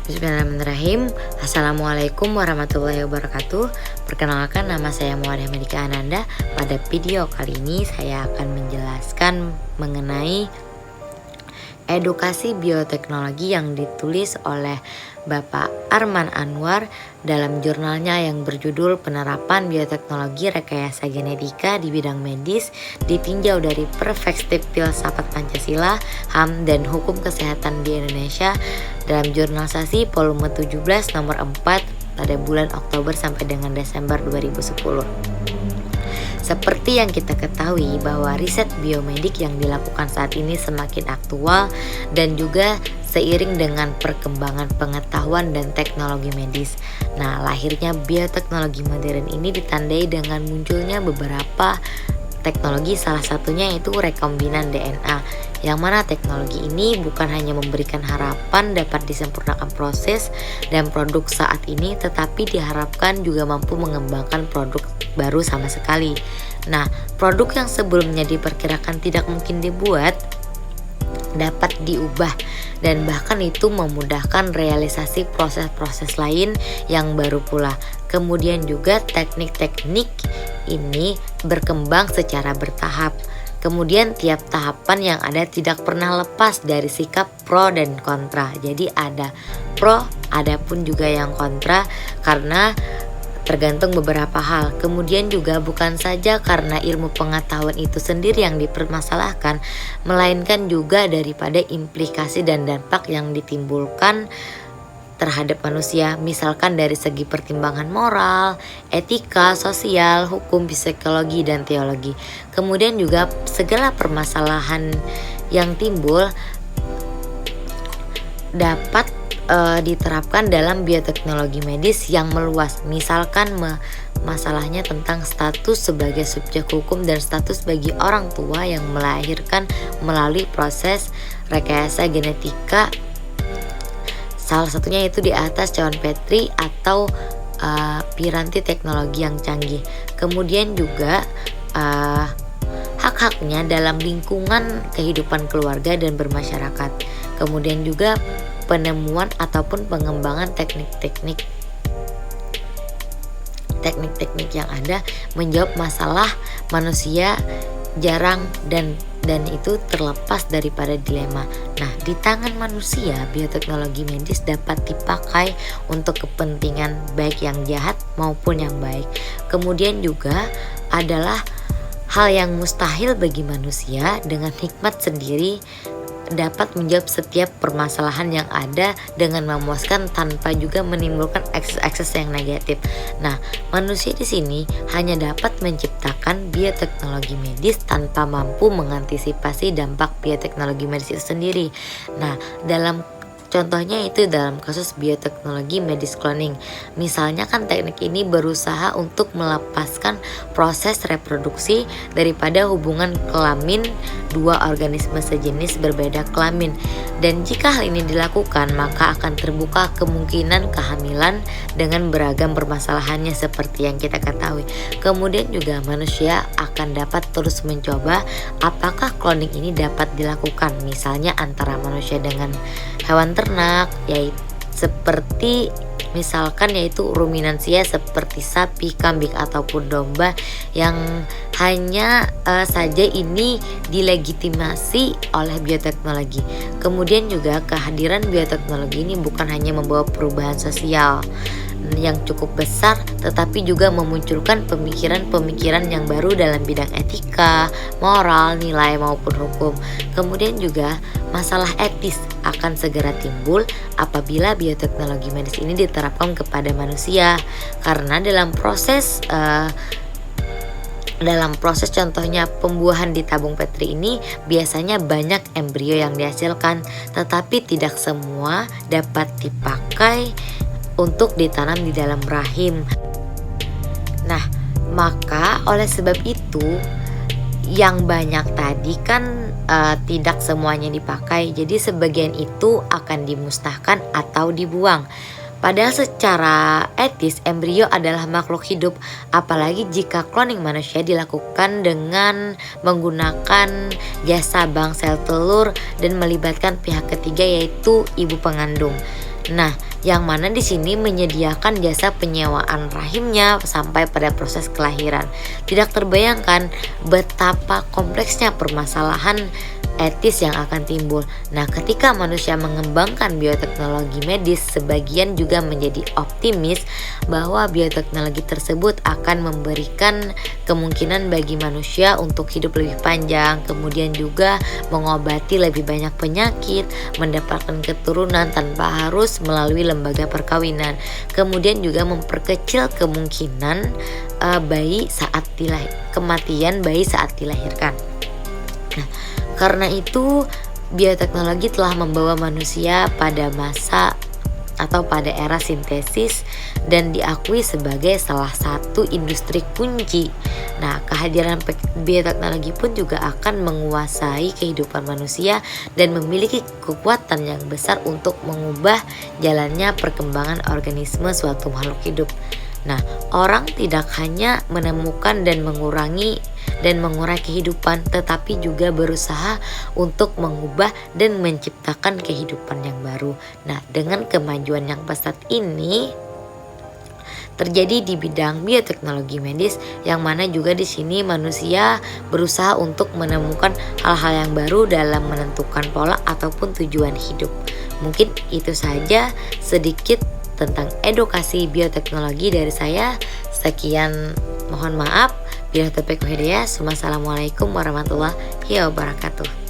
Bismillahirrahmanirrahim. Assalamualaikum warahmatullahi wabarakatuh. Perkenalkan, nama saya Muhammad Hamidika Ananda. Pada video kali ini saya akan menjelaskan mengenai edukasi bioteknologi yang ditulis oleh Bapak Arman Anwar dalam jurnalnya yang berjudul Penerapan Bioteknologi Rekayasa Genetika di Bidang Medis ditinjau dari perspektif filsafat Pancasila, HAM, dan Hukum Kesehatan di Indonesia dalam jurnalisasi volume 17 nomor 4 pada bulan Oktober sampai dengan Desember 2010. Seperti yang kita ketahui bahwa riset biomedik yang dilakukan saat ini semakin aktual dan juga seiring dengan perkembangan pengetahuan dan teknologi medis. Nah, lahirnya bioteknologi modern ini ditandai dengan munculnya beberapa teknologi, salah satunya yaitu rekombinan DNA, yang mana teknologi ini bukan hanya memberikan harapan dapat disempurnakan proses dan produk saat ini, tetapi diharapkan juga mampu mengembangkan produk baru sama sekali. Nah, produk yang sebelumnya diperkirakan tidak mungkin dibuat dapat diubah dan bahkan itu memudahkan realisasi proses-proses lain yang baru pula. Kemudian juga teknik-teknik ini berkembang secara bertahap. Kemudian tiap tahapan yang ada tidak pernah lepas dari sikap pro dan kontra. Jadi ada pro, ada pun juga yang kontra karena tergantung beberapa hal. Kemudian juga bukan saja karena ilmu pengetahuan itu sendiri yang dipermasalahkan, melainkan juga daripada implikasi dan dampak yang ditimbulkan terhadap manusia, misalkan dari segi pertimbangan moral, etika, sosial, hukum, psikologi, dan teologi. Kemudian juga segala permasalahan yang timbul dapat diterapkan dalam bioteknologi medis yang meluas. Misalkan masalahnya tentang status sebagai subjek hukum dan status bagi orang tua yang melahirkan melalui proses rekayasa genetika. Salah satunya itu di atas cawan Petri atau piranti teknologi yang canggih. Kemudian juga hak-haknya dalam lingkungan kehidupan keluarga dan bermasyarakat. Kemudian juga penemuan ataupun pengembangan teknik-teknik yang ada menjawab masalah manusia jarang dan itu terlepas daripada dilema. Nah, di tangan manusia bioteknologi medis dapat dipakai untuk kepentingan baik yang jahat maupun yang baik. Kemudian juga adalah hal yang mustahil bagi manusia dengan hikmat sendiri dapat menjawab setiap permasalahan yang ada dengan memuaskan tanpa juga menimbulkan ekses yang negatif. Nah, manusia di sini hanya dapat menciptakan bioteknologi medis tanpa mampu mengantisipasi dampak bioteknologi medis itu sendiri. Nah, contohnya itu dalam kasus bioteknologi medis cloning. Misalnya kan teknik ini berusaha untuk melepaskan proses reproduksi daripada hubungan kelamin dua organisme sejenis berbeda kelamin. Dan jika hal ini dilakukan, maka akan terbuka kemungkinan kehamilan dengan beragam permasalahannya seperti yang kita ketahui. Kemudian juga manusia akan dapat terus mencoba apakah cloning ini dapat dilakukan, misalnya antara manusia dengan hewan ternak, yaitu seperti misalkan yaitu ruminansia seperti sapi, kambing ataupun domba yang hanya saja ini dilegitimasi oleh bioteknologi. Kemudian juga kehadiran bioteknologi ini bukan hanya membawa perubahan sosial yang cukup besar, tetapi juga memunculkan pemikiran-pemikiran yang baru dalam bidang etika, moral, nilai maupun hukum. Kemudian juga masalah etis akan segera timbul apabila bioteknologi medis ini diterapkan kepada manusia, karena dalam proses contohnya pembuahan di tabung Petri ini biasanya banyak embrio yang dihasilkan, tetapi tidak semua dapat dipakai untuk ditanam di dalam rahim. Nah, maka oleh sebab itu yang banyak tadi kan tidak semuanya dipakai. Jadi sebagian itu akan dimusnahkan atau dibuang. Padahal secara etis embrio adalah makhluk hidup, apalagi jika cloning manusia dilakukan dengan menggunakan jasa bank sel telur dan melibatkan pihak ketiga yaitu ibu pengandung. Nah, yang mana di sini menyediakan jasa penyewaan rahimnya sampai pada proses kelahiran. Tidak terbayangkan betapa kompleksnya permasalahan etis yang akan timbul. Nah, ketika manusia mengembangkan bioteknologi medis, sebagian juga menjadi optimis bahwa bioteknologi tersebut akan memberikan kemungkinan bagi manusia untuk hidup lebih panjang, kemudian juga mengobati lebih banyak penyakit, mendapatkan keturunan tanpa harus melalui lembaga perkawinan, kemudian juga memperkecil kemungkinan kematian bayi saat dilahirkan. Nah, karena itu bioteknologi telah membawa manusia pada masa atau pada era sintesis dan diakui sebagai salah satu industri kunci. Nah, kehadiran bioteknologi pun juga akan menguasai kehidupan manusia dan memiliki kekuatan yang besar untuk mengubah jalannya perkembangan organisme suatu makhluk hidup. Nah, orang tidak hanya menemukan dan mengurai kehidupan, tetapi juga berusaha untuk mengubah dan menciptakan kehidupan yang baru. Nah, dengan kemajuan yang pesat ini terjadi di bidang bioteknologi medis, yang mana juga di sini manusia berusaha untuk menemukan hal-hal yang baru dalam menentukan pola ataupun tujuan hidup. Mungkin itu saja sedikit tentang edukasi bioteknologi dari saya. Sekian, mohon maaf. Bila taufiq wal hidayah. Wassalamualaikum warahmatullahi wabarakatuh.